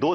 2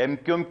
MQM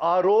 RO,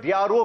DRO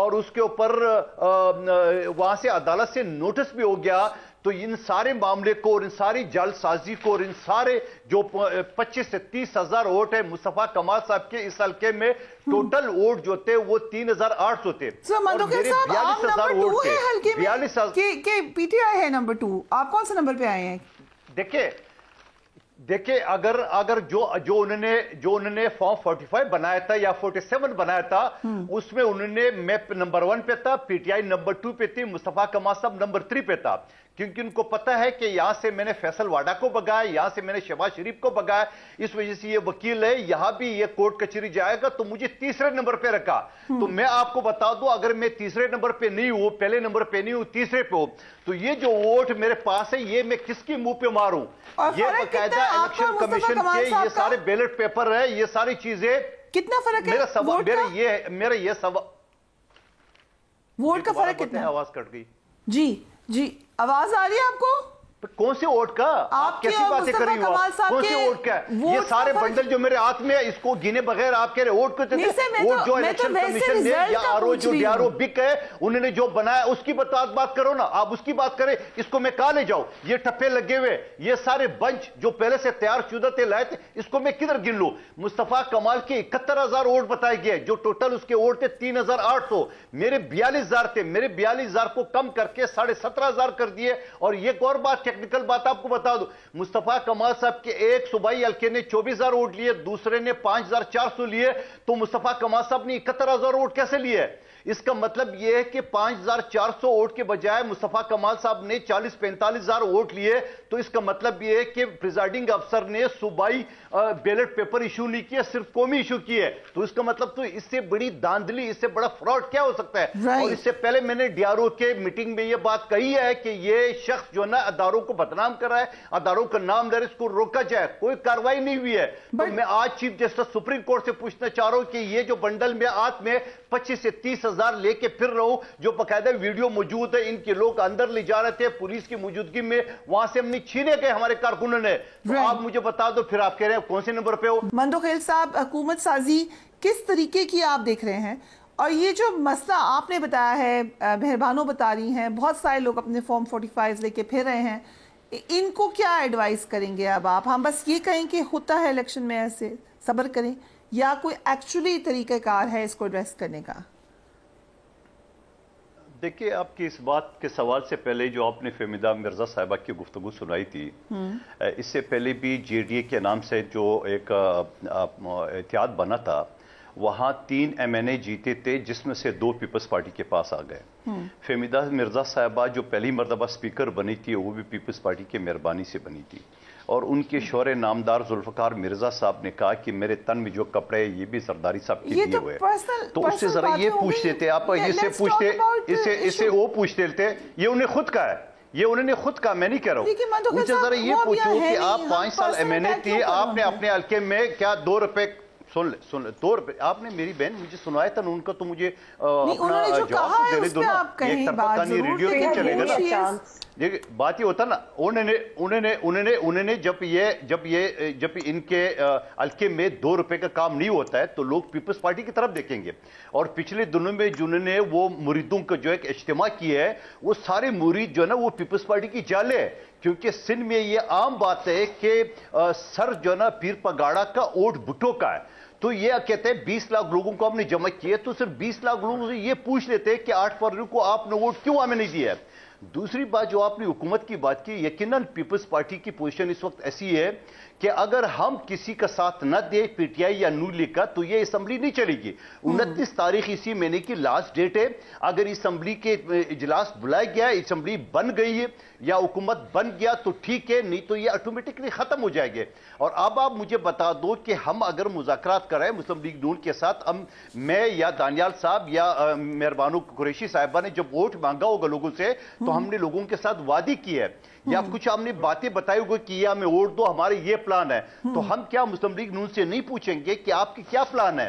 اور اس کے اوپر وہاں سے عدالت سے نوٹس بھی ہو گیا، تو ان سارے معاملے کو اور ان ساری جعل سازی کو اور ان سارے جو 25 سے 30 ہزار ووٹ ہیں مصطفیٰ کمال صاحب کے اس حلقے میں ٹوٹل ووٹ جو تھے وہ 3800 تھے، اور میرے 42,000 ووٹ تھے، 42,000 کہ پی ٹی آئی ہے نمبر 2، آپ کون سے نمبر پہ آئے ہیں؟ دیکھیں اگر جو انہوں نے فارم 45 بنایا تھا یا 47 بنایا تھا، اس میں انہوں نے میں نمبر 1 پہ تھا، پی ٹی آئی نمبر 2 پہ تھی، مصطفیٰ کمال صاحب نمبر 3 پہ تھا، کیونکہ ان کو پتا ہے کہ یہاں سے میں نے فیصل واڈا کو بگایا، یہاں سے میں نے شہباز شریف کو بگایا، اس وجہ سے یہ وکیل ہے، یہاں بھی یہ کورٹ کچہری جائے گا تو مجھے تیسرے نمبر پہ رکھا۔ تو میں آپ کو بتا دوں، اگر میں تیسرے نمبر پہ نہیں ہوں، پہلے نمبر پہ نہیں ہوں، تیسرے پہ ہوں، تو یہ جو ووٹ میرے پاس ہے یہ میں کس کی منہ پہ ماروں؟ یہ باقاعدہ الیکشن کمیشن کے یہ سارے بیلٹ پیپر ہے، یہ ساری چیزیں، کتنا فرق ہے میرا یہ سوال ووٹ کا فرق کتنا ہے؟ آواز کٹ گئی جی آواز آ رہی ہے آپ کو؟ کون سی ووٹ کا آپ کیسی باتیں کر رہی ہو؟ کون سی ووٹ کا ہے یہ سارے بنڈل جو میرے ہاتھ میں ہے، اس کو گنے بغیر آپ کہہ رہے ووٹ کو دیتے؟ ووٹ جو الیکشن کمیشن نے یا آر او جو ڈی آر او بک ہے انہوں نے جو بنایا اس کی بات کرو نا، آپ اس کی بات کریں، اس کو میں کہاں لے جاؤں؟ یہ ٹھپے لگے ہوئے یہ سارے بنچ جو پہلے سے تیار شدہ تھے لائے تھے، اس کو میں کدھر گن لوں؟ مصطفیٰ کمال کے 71,000 ووٹ بتائے گئے، جو ٹوٹل اس کے ووٹ تھے 3,800، میرے 42,000 تھے، میرے 42,000 کو کم کر کے 17,500 کر دیے۔ اور یہ ایک اور بات، ٹیکنیکل بات آپ کو بتا دوں، مصطفیٰ کمال صاحب کے ایک صوبائی حلقے نے 24,000 ووٹ لیے، دوسرے نے 5,400 لیے، تو مصطفیٰ کمال صاحب نے 71,000 ووٹ کیسے لیے؟ اس کا مطلب یہ ہے کہ 5,400 ووٹ کے بجائے مصطفیٰ کمال صاحب نے 40-45,000 ووٹ لیے، تو اس کا مطلب یہ ہے کہ پریزائڈنگ افسر نے صوبائی بیلٹ پیپر ایشو نہیں کیے، صرف قومی ایشو کیے، تو اس کا مطلب تو اس سے بڑی داندلی، اس سے بڑا فراڈ کیا ہو سکتا ہے؟ اور اس سے پہلے میں نے ڈی آر او کے میٹنگ میں یہ بات کہی ہے کہ یہ شخص جو نا اداروں کو بدنام کر رہا ہے، اداروں کا نام لے رہا ہے، اس کو روکا جائے، کوئی کاروائی نہیں ہوئی ہے۔ تو میں آج چیف جسٹس سپریم کورٹ سے پوچھنا چاہ رہا ہوں کہ یہ جو بنڈل میں ہاتھ میں 25 سے 30,000 لے کے پھر رہا ہوں، جو باقاعدہ ویڈیو موجود ہے، ان کے لوگ اندر لے جا رہے تھے پولیس کی موجودگی میں، وہاں سے ہم نے چھینے گئے ہمارے کارکنوں نے، تو آپ مجھے بتا دو پھر آپ کہہ رہے ہیں کون سے نمبر پہ ہو؟ مندوخیل صاحب، حکومت سازی کس طریقے کی آپ دیکھ رہے ہیں؟ اور یہ جو مسئلہ آپ نے بتایا ہے، مہربانوں بتا رہی ہیں، بہت سارے لوگ اپنے فارم 45 لے کے پھر رہے ہیں، ان کو کیا ایڈوائز کریں گے اب آپ؟ ہم بس یہ کہیں کہ ہوتا ہے الیکشن میں ایسے، صبر کریں، یا کوئی ایکچولی طریقہ کار ہے اس کو ایڈریس کرنے کا؟ دیکھیں، آپ کی اس بات کے سوال سے پہلے جو آپ نے فہمیدہ مرزا صاحبہ کی گفتگو سنائی تھی، اس سے پہلے بھی جے ڈی اے کے نام سے جو ایک اتحاد بنا تھا، وہاں 3 ایم این اے جیتے تھے، جس میں سے 2 پیپلز پارٹی کے پاس آ گئے۔ فہمیدہ مرزا صاحبہ جو پہلی مرتبہ سپیکر بنی تھی، وہ بھی پیپلز پارٹی کے مہربانی سے بنی تھی، اور ان کے شوہر نامدار ذوالفقار مرزا صاحب نے کہا کہ میرے تن میں جو کپڑے یہ بھی سرداری صاحب کے دیے ہوئے، تو اس سے ذرا یہ پوچھتے تھے آپ، اسے وہ پوچھتے تھے، یہ انہیں خود کہا ہے، یہ انہوں نے خود کہا، میں نہیں کہہ رہا ہوں۔ ان سے ذرا یہ پوچھو کہ آپ 5 سال ایم این اے تھی، آپ نے اپنے حلقے میں کیا 2 روپے، سن لے 2 روپے، آپ نے میری بہن مجھے سنایا تھا ان کا، تو مجھے اپنا جواب دینے دو نا، ایک طرفہ کہانی ریڈیو کی چلے گا نا۔ دیکھیں بات یہ ہوتا نا، انہوں نے جب ان کے حلقے میں 2 روپے کا کام نہیں ہوتا ہے تو لوگ پیپلز پارٹی کی طرف دیکھیں گے۔ اور پچھلے دنوں میں جنہوں نے وہ مریدوں کا جو ایک اجتماع کیا ہے، وہ سارے مرید جو ہے نا وہ پیپلز پارٹی کی جالے ہیں، کیونکہ سندھ میں یہ عام بات ہے کہ سر جو ہے نا پیر پگاڑا کا ووٹ بھٹو کا ہے، تو یہ کہتے ہیں 20 لاکھ لوگوں کو آپ نے جمع کیے، تو صرف 20 لاکھ لوگوں سے یہ پوچھ لیتے کہ 8 فروری کو آپ نے ووٹ کیوں ہمیں نہیں دیا ہے؟ دوسری بات جو آپ نے حکومت کی بات کی، یقیناً پیپلز پارٹی کی پوزیشن اس وقت ایسی ہے کہ اگر ہم کسی کا ساتھ نہ دیں، پی ٹی آئی یا نون لیگ کا، تو یہ اسمبلی نہیں چلے گی۔ 29 تاریخ اسی مہینے کی لاسٹ ڈیٹ ہے، اگر اسمبلی کے اجلاس بلایا گیا، اسمبلی بن گئی ہے یا حکومت بن گیا تو ٹھیک ہے، نہیں تو یہ آٹومیٹکلی ختم ہو جائے گے۔ اور اب آپ مجھے بتا دو کہ ہم اگر مذاکرات کر رہے ہیں مسلم لیگ نون کے ساتھ، میں یا دانیال صاحب یا مہربانو قریشی صاحبہ نے جب ووٹ مانگا ہوگا لوگوں سے، تو ہم نے لوگوں کے ساتھ وعدے کی ہے یا کچھ ہم نے باتیں بتائی ہوگی کہ یہ ہمیں ووٹ دو، ہمارے یہ پلان ہے، تو ہم کیا مسلم لیگ نون سے نہیں پوچھیں گے کہ آپ کی کیا پلان ہے؟